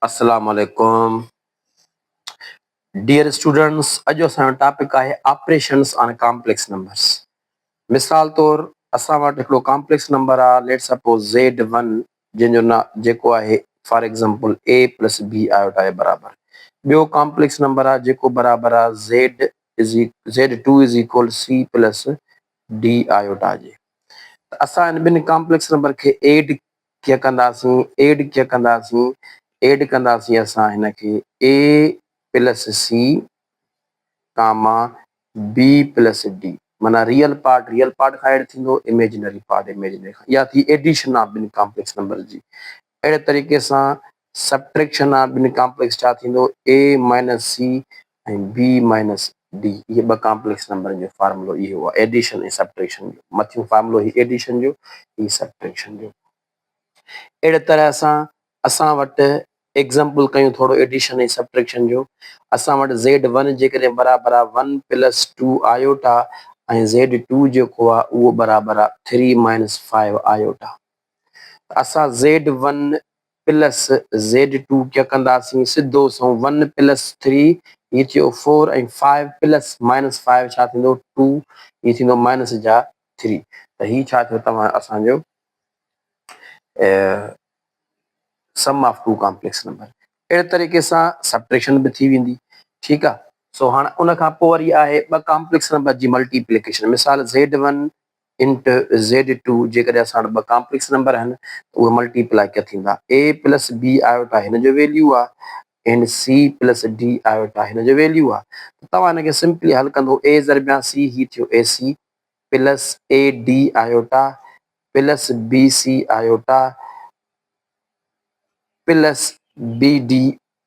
अस्सलाम वालेकुम dear students. अॼु असांजो टॉपिक आहे ऑपरेशंस ऑन कॉम्प्लेक्स नंबर्स। मिसाल तौर असां वटि हिकिड़ो कॉम्प्लेक्स नंबर आहे, लेट सपोज Z1, जंहिंजो ना जेको आहे for example A plus B iota जे बराबर। ॿियो कॉम्प्लेक्स नंबर आहे जेको बराबर आहे Z2 is equal C plus D iota जे। त असां हिन ॿिनि कॉम्प्लेक्स नंबर खे एड कंदासीं असां हिनखे A plus C comma B plus D। माना रियल पार्ट खां एड थींदो, इमेजिनरी पार्ट इमेजिनरी खां। इहा थी एडिशन आहे ॿिनि कॉम्प्लेक्स नंबर जी। अहिड़े तरीक़े सां सब्ट्रैक्शन आहे ॿिनि कॉम्प्लेक्स छा थींदो, A माइनस C ऐं B माइनस D। इहे ॿ कॉम्प्लेक्स नंबर जो फार्मूलो इहो आहे, एडिशन ऐं सब्ट्रैक्शन जो। मथियों फार्मूलो ही एडिशन जो, ही सब्ट्रैक्शन जो। अहिड़े तरह सां असां वटि एग्जाम्पल कयूं थोरो एडिशन ऐं सब्ट्रैक्शन जो। असां वटि Z1 जेकॾहिं बराबरि आहे 1 प्लस 2 आयोटा ऐं Z2 जेको आहे उहो बराबरि आहे 3 माइनस 5 आयोटा। असां Z1 प्लस Z2 क्या कंदासीं, सिधो सो 1 प्लस 3 ये थियो 4 ऐं 5 प्लस माइनस 5 छा थींदो 2, ये थींदो माइनस जा 3। त ही छा थियो तव्हां असांजो सम ऑफ टू कॉम्प्लेक्स नंबर। अहिड़े तरीक़े सां सब्ट्रैक्शन बि थी वेंदी, ठीकु आहे। सो हाणे उन खां पोइ वरी आहे ॿ कॉम्प्लेक्स नंबर जी मल्टीप्लिकेशन। मिसाल Z1 इंटू Z2 जेकॾहिं असां वटि ॿ कॉम्प्लेक्स नंबर आहिनि त उहे मल्टीप्लाई क्या थींदा। A प्लस B आयोटा हिन जो वैल्यू आहे and C plus D iota हिन जो वैल्यू आहे। तव्हां हिनखे सिंपली हल कंदो, A ज़रबिया C ही थियो AC plus AD iota plus BC iota plus BD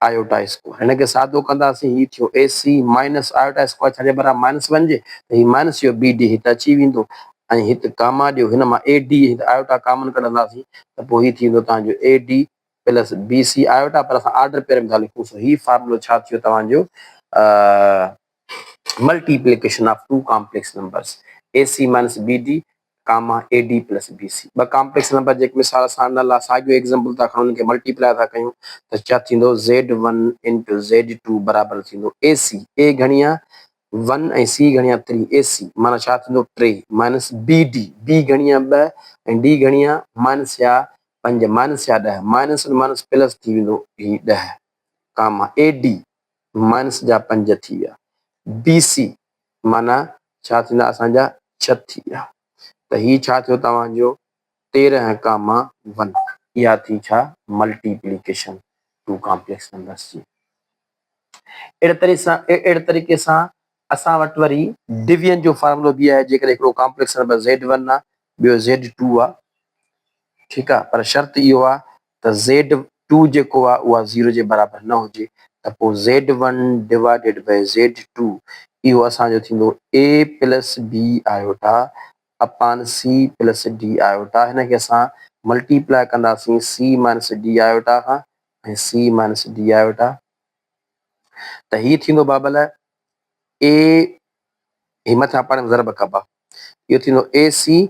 iota square. हिनखे सादो कंदासीं, ही थियो AC माइनस आयोटा स्क्वायर छाजे बराबरि माइनस वञिजे त ही माइनस जो BD हिते अची वेंदो ऐं हिते कामा ॾियो, हिन मां AD हिते आयोटा कॉमन कढंदासीं त पोइ ही थींदो तव्हांजो AD प्लस BC आयोटा। पर असां ऑर्डर पेयर में था लिखूं। ही फार्मूलो छा थियो तव्हांजो multiplication of two complex numbers AC minus BD comma AD plus BC। ॿ कॉम्प्लेक्स नंबर जेके मिसाल सां साॻियो एग्जाम्पल था खणूं, उनखे मल्टीप्लाई था कयूं त छा थींदो Z1 इंटू Z2 बराबरि थींदो AC। A घणी आहे 1 ऐं C घणी आहे 3, AC माना छा थींदो 3 माइनस BD, B घणी आहे 2 ऐं D घणी आहे माइनस या 5 माइनस या 10, माइनस माइनस प्लस थी वेंदो ही 10 कामा AD माइनस जा 5 थी विया। BC माना छा थींदा असांजा 6 थी विया। त ही छा थियो तव्हांजो 13 कामा 1। इहा थी छा मल्टीप्लिकेशन टू कॉम्प्लेक्स नंबर्स जी। अहिड़े तरीक़े सां असां वटि वरी डिवीजन जो फार्मूलो बि आहे। जेकॾहिं हिकिड़ो कॉम्प्लेक्स नंबर Z1 आहे, ॿियो Z2 आहे, ठीकु आहे, पर शर्त इहो आहे त Z2 जेको आहे उहा 0 जे बराबरि न हुजे, त पोइ Z1 डिवाइडेड बाय Z2 इहो असांजो थींदो A plus B iota upon C plus D iota. हिनखे असां मल्टीप्लाई कंदासीं C माइनस D आयोटा खां ऐं C माइनस D आयोटा। त ही थींदो बाबल A, ही मथां पाण ज़रब कबा, इहो थींदो AC,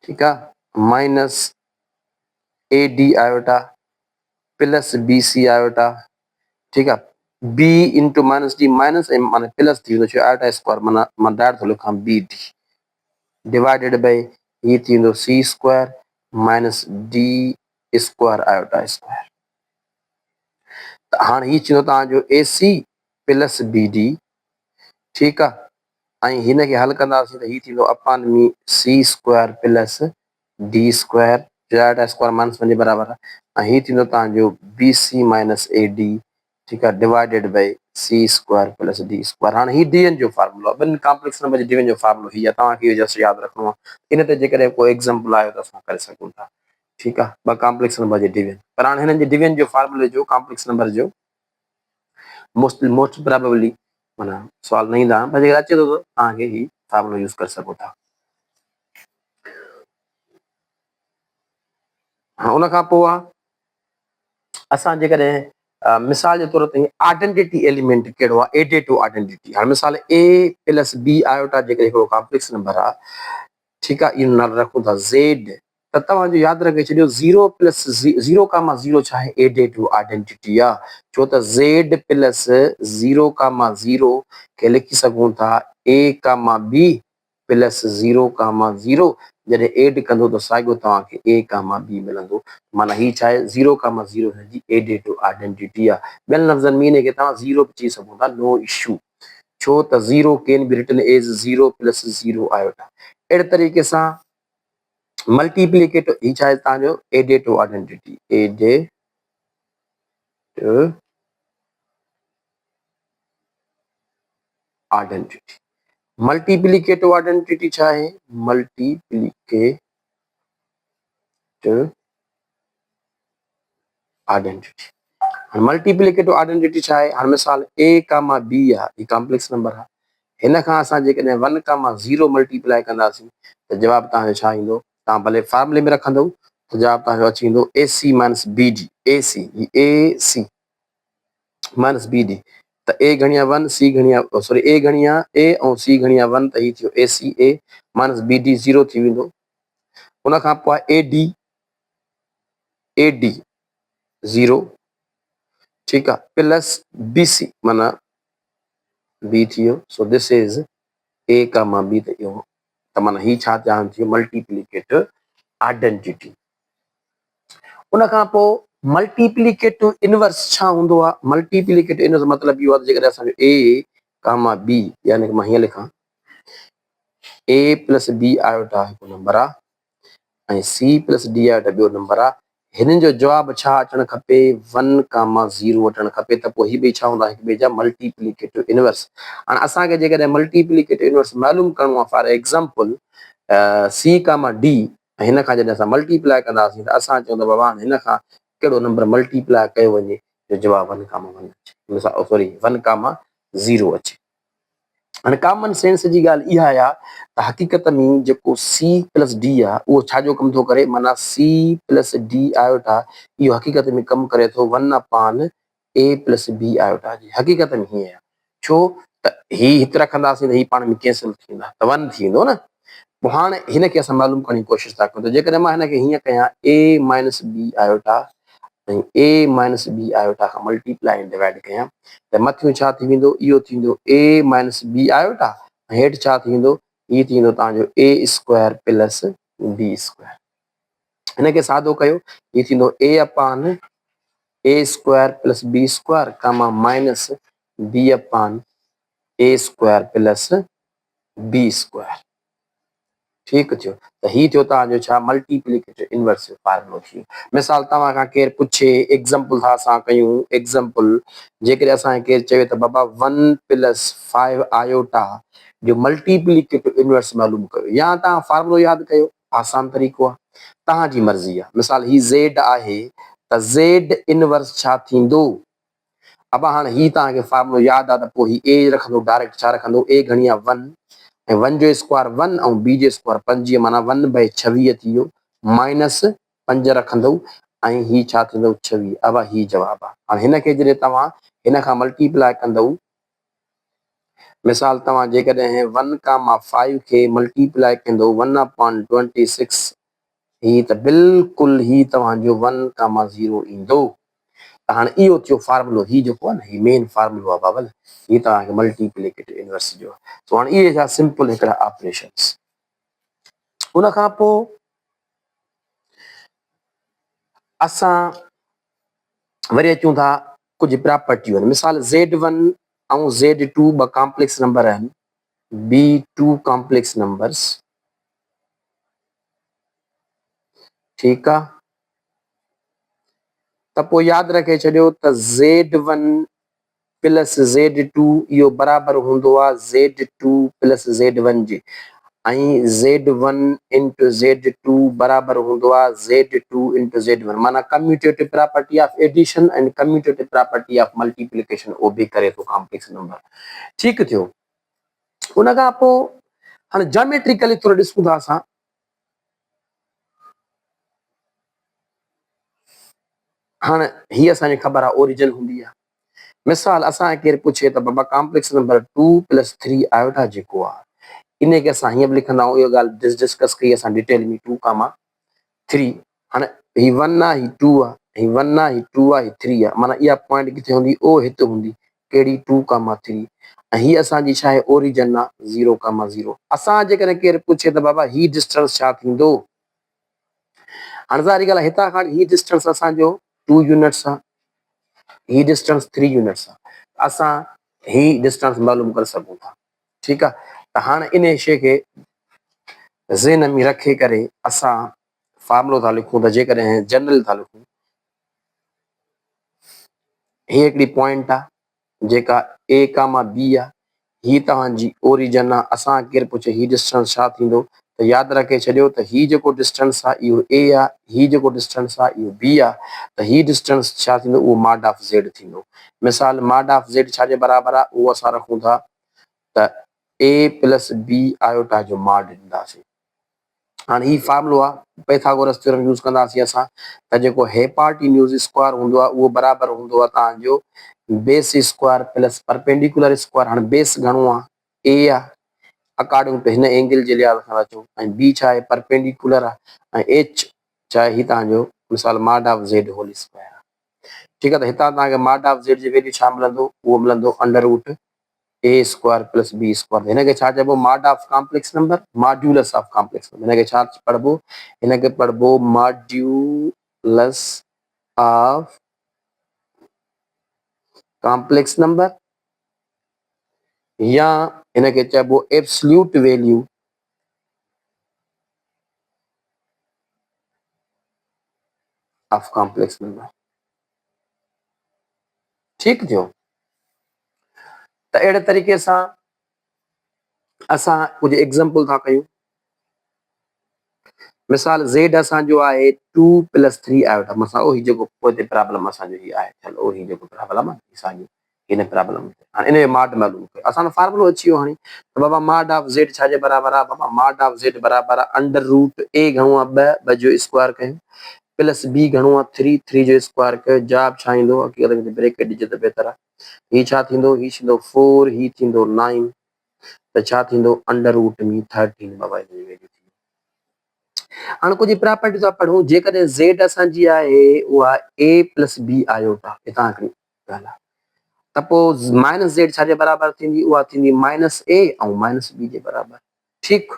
ठीकु आहे, minus AD iota plus BC iota, ठीकु आहे। B into minus D minus ऐं माना प्लस थी वेंदो छो आयोटा स्क्वायर, माना मां डायरेक्ट थो लिखां BD डिवाइडेड बाय ही थींदो C square minus D square iota square. त हाणे ही थींदो तव्हांजो AC प्लस BD, ठीकु आहे, ऐं हिनखे हल कंदासीं त ही थींदो अपान में C square plus D square iota square minus 1 जे बराबरि आहे, ऐं ही थींदो तव्हांजो BC माइनस AD, ठीकु आहे, divided by C square plus D square. हाणे ही डिवीजन जो फार्मूलो आहे, ॿिनि कॉम्प्लेक्स नंबर जे डिवीजन जो फार्मूलो ही आहे। तव्हांखे इहो जस्ट यादि रखिणो आहे। इन ते जेकॾहिं कोई एग्जाम्पल आयो त असां करे सघूं था, ठीकु आहे। ॿ कॉम्प्लेक्स नंबर जे डिवीजन, पर हाणे हिननि जे डिवीजन जो फार्मूले जो कॉम्प्लेक्स नंबर जो मोस्ट प्रोबेबली माना सवाल न ईंदा, पर जेकर अचे थो त तव्हांखे ही फार्मूलो यूज़ करे सघो था। हा, उन खां पोइ आहे असां जेकॾहिं मिसाल जे तौर ते आइडेंटिटी एलिमेंट कहिड़ो आहे, एडेटिव आइडेंटिटी। हाणे मिसाल A प्लस B आयोटा जेकॾहिं हिकिड़ो कॉम्प्लेक्स नंबर आहे, ठीकु आहे, इहो नालो रखूं था Z त तव्हांजो यादि रखे छॾियो 0 प्लस 0,0 छा आहे एडेटिव आइडेंटिटी आहे, छो त Z प्लस 0,0 खे लिखी सघूं था A,B प्लस 0,0 जॾहिं एड कंदो त साॻियो तव्हांखे A,B मिलंदो, माना ही छा आहे 0,0 जी एडेटिव आइडेंटिटी आहे। ॿियनि लफ़्ज़नि में हिनखे तव्हां 0 बि चई सघो था, नो इशू, छो त 0 can be written as 0 plus 0 iota. अहिड़े तरीक़े सां मल्टीप्लिकेटिव ही छा आहे तव्हांजो additive identity, additive identity. Multiplicative identity छा आहे, मल्टीप्लिकेटिव आइडेंटिटी। मल्टीप्लिकेटिव आइडेंटिटी छा आहे, हाणे मिसाल A,B आहे, ही कॉम्प्लेक्स नंबर आहे, हिन खां असां जेकॾहिं 1,0 मल्टीप्लाई कंदासीं त जवाब तव्हांजो छा ईंदो, तव्हां भले फॉर्मूले में रखंदो त जवाब तव्हांजो अची वेंदो AC minus BD, AC minus BD, त A घणिया 1 C घणिया सॉरी A घणिया A ऐं C घणिया 1 त ही थियो ACA माइनस BD 0 थी वेंदो। उन खां पोइ AD 0, ठीकु आहे, प्लस BC माना B थी वियो, सो दिस इज A,B त इहो त माना ही छा जान थी मल्टीप्लिकेटिव आइडेंटिटी। उन खां पोइ मल्टीप्लिकेटिव इनवर्स छा हूंदो आहे, मल्टीप्लिकेटिव इनवर्स मतिलबु इहो आहे जेकॾहिं असांजो A,B यानी कि मां हीअं लिखां A प्लस B आयोटा हिकु नंबर आहे ऐं C प्लस D आयोटा ॿियो नंबर आहे, हिननि जो जवाबु छा अचणु खपे 1,0 अचणु खपे, त पोइ ही ॿई छा हूंदा हिक ॿिए जा मल्टीप्लिकेटिव इनवर्स। हाणे असांखे जेकॾहिं मल्टीप्लिकेटिव इनवर्स मालूम करिणो आहे, फॉर एग्ज़ाम्पल C,D हिन खां जॾहिं असां मल्टीप्लाई कंदासीं त असां चवंदा बाबा हिन खां कहिड़ो नंबर मल्टीप्लाई कयो वञे जो जवाबु 1,1 अचे, सॉरी 1,0 अचे। हाणे कॉमन सेंस जी ॻाल्हि इहा आहे त हक़ीक़त में जेको C प्लस D आहे उहो छाजो कमु थो करे, माना C प्लस D आयोटा इहो हक़ीक़त में कमु करे थो 1/A प्लस B आयोटा जी, हक़ीक़त में हीअं आहे, छो त ही हिते रखंदासीं त ही पाण में कैंसिल थींदा त 1 थी वेंदो न। पोइ हाणे हिनखे असां मालूम करण जी कोशिशि था कयूं, त जेकॾहिं मां हिनखे हीअं कयां A माइनस B आयोटा ऐं A माइनस B आयोटा खां मल्टीप्लाई डिवाइड कयां त मथियो छा थी वेंदो, इहो थी वेंदो A माइनस B आयोटा, हेठि छा थी वेंदो, हीअ थी वेंदो तव्हांजो A square plus B square. हिनखे सादो कयो, हीअ थींदो A अपान A square plus B square comma minus B अपान A square plus B square, ठीकु थियो, त ही थियो तव्हांजो छा मल्टीप्लिकेटिव इनवर्स जो फार्मूलो थी वियो। मिसाल तव्हां खां केरु पुछे, एग्ज़ाम्पल था असां कयूं, एग्ज़ाम्पल जेकॾहिं असांखे केरु चवे त बाबा 1 प्लस 5 आयोटा जो मल्टीप्लिकेटिव इनवर्स मालूम कयो, या तव्हां फार्मूलो यादि कयो, आसान तरीक़ो आहे, तव्हांजी मर्ज़ी आहे। मिसाल ही Z आहे त Z इनवर्स छा थींदो, अब हाणे ही तव्हांखे फार्मूलो यादि आहे त पोइ ही A रखंदो, डायरेक्ट छा रखंदो A घणिया 1 ऐं 1 जो स्क्वायर 1 ऐं B जो स्क्वायर 25 माना 1/26 थी वियो, माइनस 5 रखंदो ऐं ही छा थींदो 26, अब ही जवाबु आहे। हाणे हिनखे जॾहिं तव्हां हिन खां मल्टीप्लाई कंदव, मिसाल तव्हां जेकॾहिं 1,5 खे मल्टीप्लाई कंदो 1/26 ही त बिल्कुलु ही तव्हांजो 1,0 ईंदो। त हाणे इहो थियो फार्मूलो, ही जेको आहे न ही मेन फार्मूलो आहे बाबल, ही तव्हांखे मल्टीप्लिकेटिव इनवर्स जो आहे। सो हाणे इहे छा सिंपल हिकिड़ा ऑपरेशन्स। उन खां पोइ असां वरी अचूं था कुझु प्रॉपर्टियूं आहिनि, मिसाल Z1 ऐं Z2 ॿ कॉम्प्लेक्स नंबर आहिनि, B2 कॉम्प्लेक्स नंबर्स, ठीकु आहे, त पोइ यादि रखे छॾियो त Z1 प्लस Z2 इहो बराबरि हूंदो आहे Z2 प्लस Z1 जे, ऐं Z1 इंटू Z2 बराबरि हूंदो आहे Z2 इंटू Z1, माना commutative property of addition and commutative property of multiplication उहो बि करे थो कॉम्प्लेक्स नंबर, ठीकु थियो। उन खां पोइ हाणे ज्योमेट्रिकली थोरो ॾिसूं था असां, हाणे हीअ असांखे ख़बर आहे ओरिजिन हूंदी आहे। मिसाल असांखे केरु पुछे त बाबा कॉम्प्लेक्स नंबर 2 प्लस 3 आयोटा जेको आहे इनखे असां हीअं बि लिखंदा आहियूं, इहो ॻाल्हि डिस्कस कई असां डिटेल में 2,3 3 हाणे ही 1 आहे, ही 2 आहे, ही 1 आहे, ही 2 आहे, ही 3 आहे, माना इहा पॉइंट किथे हूंदी? ओ हिते हूंदी, कहिड़ी 2,3 ऐं ही असांजी छा आहे? ओरिजिन आहे 0,0। असां जेकॾहिं केरु पुछे त बाबा ही डिस्टेंस छा थींदो? हाणे ज़ाहिरी ॻाल्हि आहे हितां खां ही डिस्टेंस असांजो 2 यूनिट्स आहे, ही डिस्टेंस 3 यूनिट्स आहे, असां ही डिस्टेंस मालूम करे सघूं था। ठीकु आहे, त हाणे इन शइ खे ज़हन में रखे करे असां फार्मूलो था लिखूं त जेकॾहिं जनरल था लिखूं, ही हिकिड़ी पॉइंट आहे जेका ए कामा बी आहे, ही तव्हांजी ओरिजिन आहे। असां केरु पुछे ही डिस्टेंस छा थींदो त यादि रखे छॾियो त ही जेको डिस्टेंस आहे इहो ए आहे, ही जेको डिस्टेंस आहे इहो बी आहे, त ही डिस्टेंस छा थींदो? उहो मॉड ऑफ ज़ेड थींदो। मिसाल मॉड ऑफ ज़ेड छाजे बराबरि आहे? उहो असां रखूं था त ए प्लस बी आयोटा जो मॉड ॾींदासीं। हाणे ही फार्मूलो आहे, पैथागोरस थ्योरम यूज़ कंदासीं असां त जेको हेपार्टिन्यूज़ स्क्वायर हूंदो आहे उहो बराबरि हूंदो आहे तव्हांजो base square plus perpendicular square. हाणे बेस घणो आहे? ए आहे, अकॉर्डिंग टू हिन एंगल जे लिहाज़ सां अचूं, ऐं बी छा आहे? परपेंडिकुलर आहे, ऐं एच छा आहे? ही तव्हांजो मिसाल mod of Z whole square आहे। ठीकु आहे, त हितां तव्हांखे मॉड ऑफ ज़ेड जी वैल्यू छा मिलंदो? उहो मिलंदो under root A square plus B square. हिनखे छा चइबो? Mod of complex number, modulus of complex number. हिनखे छा पढ़बो? हिनखे पढ़बो मॉड्यूलस ऑफ कॉम्प्लेक्स नंबर, या हिनखे चइबो absolute value of complex number. ठीकु थियो? त अहिड़े तरीक़े सां असां कुझु एग्ज़ाम्पल था कयूं। मिसाल ज़ेड असांजो आहे 2 + 3 आयोटा, मसां उहो जेको पोइ ते प्रॉब्लम असांजो ही आहे, चलो उहो जेको प्रॉब्लम आहे असांजो हिन प्रॉब्लम में हाणे इन जो मॉड मालूम कयो, असांजो फार्मूलो अची वियो। हाणे त बाबा मॉड ऑफ ज़ेड छाजे बराबरि आहे? बाबा मॉड ऑफ ज़ेड बराबरि आहे अंडर रूट ए घणो आहे 2 जो स्क्वायर कयो प्लस बी घणो आहे 3 जो स्क्वायर कयो। जवाब छा ईंदो? हक़ीक़त में ब्रेकेट ॾिजे त बहितर आहे। ही छा थींदो? ही थींदो 4, ही थींदो 9, त छा थींदो? अंडर रूट में 13 बाबा हिन जी वैल्यू। हाणे कुझु प्रॉपर्टी था पढ़ूं। जेकॾहिं ज़ेड असांजी आहे उहा ए प्लस बी आयोटा, हितां हिकिड़ी ॻाल्हि आहे, त पोइ माइनस ज़ेड छाजे बराबरि थींदी? उहा थींदी माइनस ए ऐं माइनस बी जे बराबरि। ठीकु,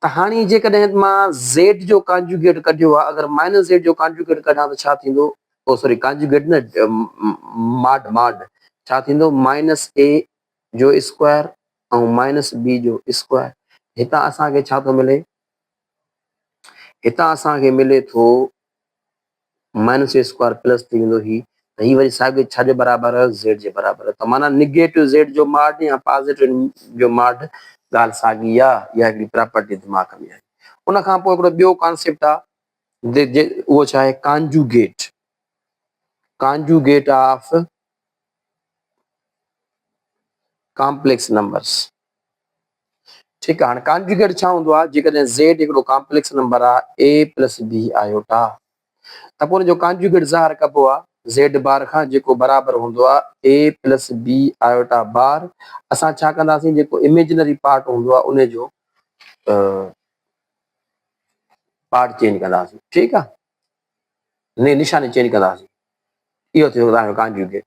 त हाणे जेकॾहिं मां ज़ेड जो कॉन्जुगेट कढियो आहे, अगरि माइनस ज़ेड जो कॉन्जुगेट कढां त छा थींदो? ओ सॉरी कॉन्जुगेट न, मॉड मॉड छा थींदो? माइनस ए जो स्क्वायर ऐं माइनस बी जो स्क्वायर। हितां असांखे छा थो मिले? हितां असांखे मिले थो माइनस ए स्क्वायर प्लस थी वेंदो ही, त ही वरी साॻियो छाजे बराबरि आहे? ज़ेड जे बराबरि आहे। त माना निगेटिव ज़ेड जो मॉड या पॉज़िटिव जो मॉड, ॻाल्हि साॻी आहे। इहा हिकिड़ी प्रॉपर्टी दिमाग़ में आहे। उन खां पोइ हिकिड़ो ॿियो कॉन्सेप्ट आहे, उहो छा आहे? Conjugate, conjugate of complex numbers. ठीकु आहे, हाणे कॉन्जुगेट छा हूंदो आहे? जेकॾहिं ज़ेड हिकिड़ो कॉम्प्लेक्स नंबर आहे ए प्लस बी आयोटा, त पोइ हुनजो कॉन्जुगेट ज़ाहिर कबो आहे ज़ेड बार खां, जेको बराबरि हूंदो आहे ए प्लस बी आयोटा बार। असां छा कंदासीं? जेको इमेजिनरी पार्ट हूंदो आहे उनजो पार्ट चेंज कंदासीं। ठीकु आहे, निशानी चेंज कंदासीं। इहो थियो तव्हांजो कॉन्जुगेट।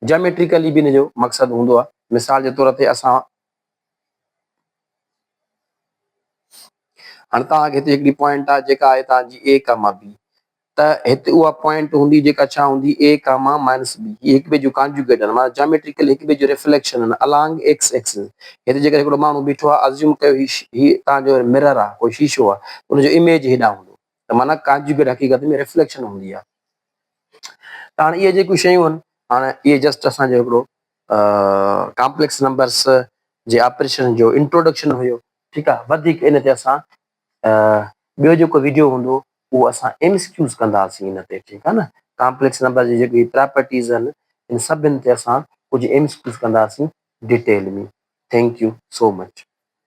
ज्योमेट्रिकली बि हिनजो मक़सदु हूंदो आहे। मिसाल जे तौर ते असां हाणे तव्हांखे हिते हिकिड़ी पॉइंट आहे जेका आहे तव्हांजी ए कामा बी, त हिते उहा पॉइंट हूंदी जेका छा हूंदी? ए कामा माइनस बी। ही हिक ॿिए जो कॉन्जुगेट आहिनि, माना ज्योमेट्रिकली हिक ॿिए जो रिफ्लेक्शन आहिनि अलोंग एक्स एक्सिस। हिते जेकर हिकिड़ो माण्हू बीठो आहे, अज़्यूम कयो ही तव्हांजो मिरर आहे, कोई शीशो आहे, उनजो इमेज हेॾां हूंदो, त माना कॉन्जुगेट हक़ीक़त में रिफ्लेक्शन हूंदी आहे। त हाणे इहे जेकियूं शयूं आहिनि, हाणे इहे जस्ट असांजो हिकिड़ो कॉम्प्लेक्स नंबर्स जे ऑपरेशन जो इंट्रोडक्शन हुयो। ठीकु आहे, वधीक इन ते असां ॿियो जेको वीडियो हूंदो उहो असां एमसीक्यूज़ कंदासीं इन ते। ठीकु आहे न, कॉम्प्लेक्स नंबर जी जेकी प्रॉपर्टीज़ आहिनि इन सभिनि ते असां कुझु एमसीक्यूज़ कंदासीं डिटेल में। Thank you so much.